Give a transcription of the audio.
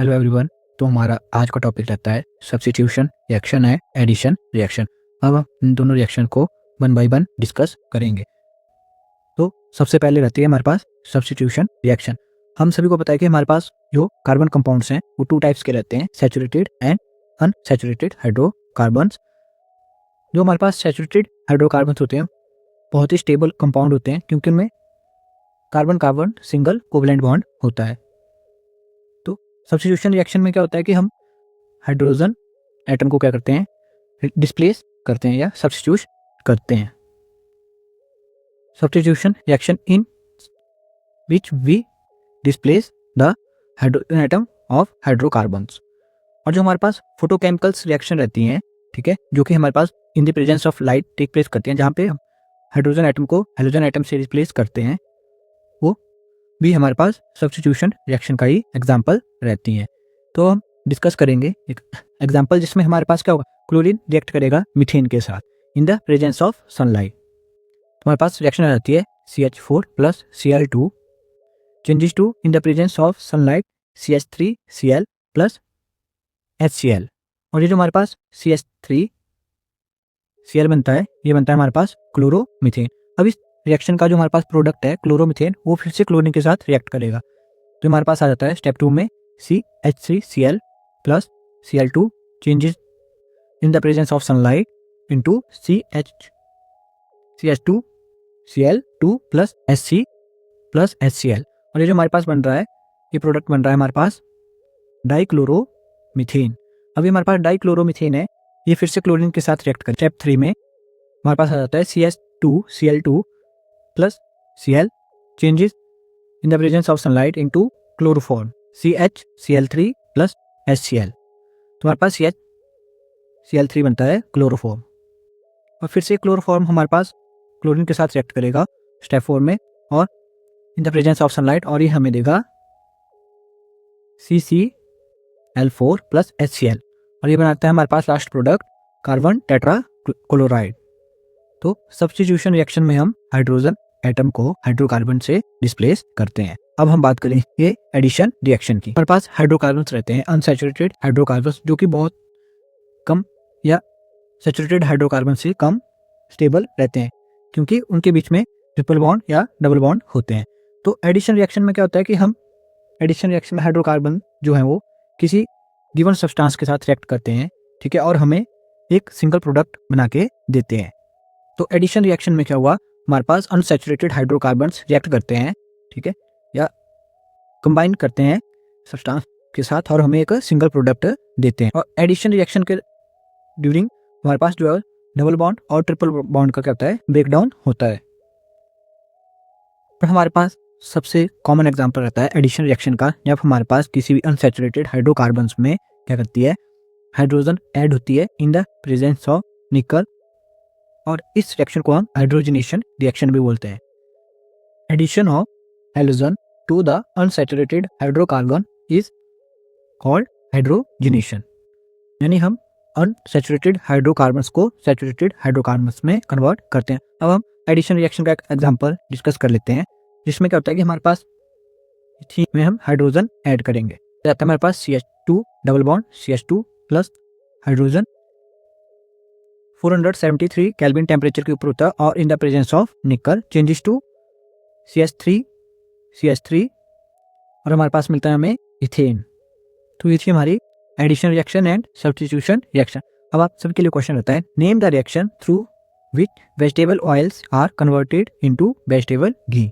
Hello everyone. तो हमारा आज का टॉपिक रहता है सब्स्टिट्यूशन रिएक्शन है एडिशन रिएक्शन। अब हम इन दोनों रिएक्शन को वन बाय वन डिस्कस करेंगे। तो सबसे पहले रहती है हमारे पास सब्स्टिट्यूशन रिएक्शन। हम सभी को पता है कि हमारे पास जो कार्बन कंपाउंड्स हैं वो टू टाइप्स के रहते हैं, सैचुरेटेड एंड अनसैचुरेटेड हाइड्रोकार्बन्स। जो हमारे पास सैचुरेटेड हाइड्रोकार्बन्स होते हैं बहुत ही स्टेबल कंपाउंड होते हैं क्योंकि उनमें carbon carbon single covalent bond होता है। तो सब्स्टिट्यूशन रिएक्शन में क्या होता है कि हम हाइड्रोजन एटम को क्या करते हैं, डिस्प्लेस करते हैं या सब्स्टिट्यूट करते हैं। Substitution reaction in which we displace the hydrogen atom of hydrocarbons. और जो हमारे पास फोटोकेमिकल्स रिएक्शन रहती हैं, ठीक है, जो कि हमारे पास in the presence of light take place करती हैं, जहाँ पे हम हाइड्रोजन एटम को हेलोजन एटम से रिप्लेस करते हैं, वो भी हमारे पास सब्स्टिट्यूशन रिएक्शन का ही एग्जाम्पल रहती हैं। तो हम डिस्कस करेंगे एक एग्जाम्पल जिसमें हमारे पास क्या होगा, क्लोरीन रिएक्ट करेगा मीथेन के साथ in the presence of sunlight. तो हमारे पास रिएक्शन आ जाती है CH4 plus Cl2 changes to in the presence of sunlight CH3Cl plus HCl। और ये जो हमारे पास CH3Cl बनता है, ये बनता है हमारे पास क्लोरोमीथेन। अब इस रिएक्शन का जो हमारे पास प्रोडक्ट है क्लोरोमीथेन, वो फिर से क्लोरीन के साथ रिएक्ट करेगा। तो हमारे पास आ जाता है स्टेप 2 में CH3Cl plus Cl2 changes in the presence of sunlight into CH2Cl2 plus Hc plus HCl। और ये जो हमारे पास बन रहा है, ये प्रोडक्ट बन रहा है हमारे पास डाइक्लोरोमीथेन। अभी हमारे पास डाइक्लोरोमीथेन है, ये फिर से क्लोरीन के साथ रिएक्ट कर स्टेप 3 में हमारे पास आ जाता है CH2Cl2 plus Cl changes in the presence of sunlight into chloroform CHCl3 plus HCl। तो हमारे पास CHCl3 बनता है क्लोरोफॉर्म। और फिर से क्लोरोफॉर्म हमारे पास क्लोरीन के साथ रिएक्ट करेगा स्टेप 4 में और in the presence of sunlight, और ये हमें देगा CCl4 प्लस HCl। और ये बनाता है हमारे पास last product carbon tetrachloride. तो सब्स्टिट्यूशन रिएक्शन में हम हाइड्रोजन एटम को हाइड्रोकार्बन से डिस्प्लेस करते हैं। अब हम बात करेंगे एडिशन रिएक्शन की। हमारे पास हाइड्रोकार्बन्स रहते हैं अनसैचुरेटेड हाइड्रोकार्बन्स, जो कि बहुत कम या सैचुरेटेड हाइड्रोकार्बन से कम स्टेबल रहते हैं क्योंकि उनके बीच में ट्रिपल बॉन्ड या डबल बॉन्ड होते हैं। तो एडिशन रिएक्शन में क्या होता है कि हम एडिशन रिएक्शन में हाइड्रोकार्बन जो है वो किसी गिवन सब्सटेंस के साथ रिएक्ट करते हैं, ठीक है, और हमें एक सिंगल प्रोडक्ट बना के देते हैं। तो एडिशन रिएक्शन में क्या हुआ, हमारे पास अनसैचुरेटेड हाइड्रोकार्बन्स रिएक्ट करते हैं, ठीक है, या कंबाइन करते हैं सब्सटेंस के साथ और हमें एक सिंगल प्रोडक्ट देते हैं। और एडिशन रिएक्शन के ड्यूरिंग हमारे पास जो है डबल बॉन्ड और ट्रिपल बॉन्ड का क्या होता है, ब्रेकडाउन होता है। और हमारे पास सबसे कॉमन एग्जांपल रहता है एडिशन रिएक्शन का, जब हमारे पास किसी भी अनसैचुरेटेड हाइड्रोकार्बन्स में क्या करती है, हाइड्रोजन ऐड होती है इन द प्रेजेंस ऑफ निकल, और इस रिएक्शन को हम हाइड्रोजनेशन रिएक्शन भी बोलते हैं। Addition of halogen to the unsaturated hydrocarbon is called hydrogenation. यानी हम अनसैचुरेटेड हाइड्रोकार्बन्स को सैचुरेटेड हाइड्रोकार्बन्स में कन्वर्ट करते हैं। अब हम एडिशन रिएक्शन का एक एग्जांपल डिस्कस कर लेते हैं, जिसमें क्या होता है कि हमारे पास में हम हाइड्रोजन ऐड करेंगे, तो हमारे पास CH2 double bond CH2 plus hydrogen 473 kelvin temperature के ऊपर होता है और in the presence of nickel changes to CH3 और हमारे पास मिलता है हमें इथेन। तो ये थी हमारी addition reaction and substitution reaction. अब आप सबके लिए क्वेश्चन रहता है, name the reaction through which vegetable oils are converted into vegetable ghee.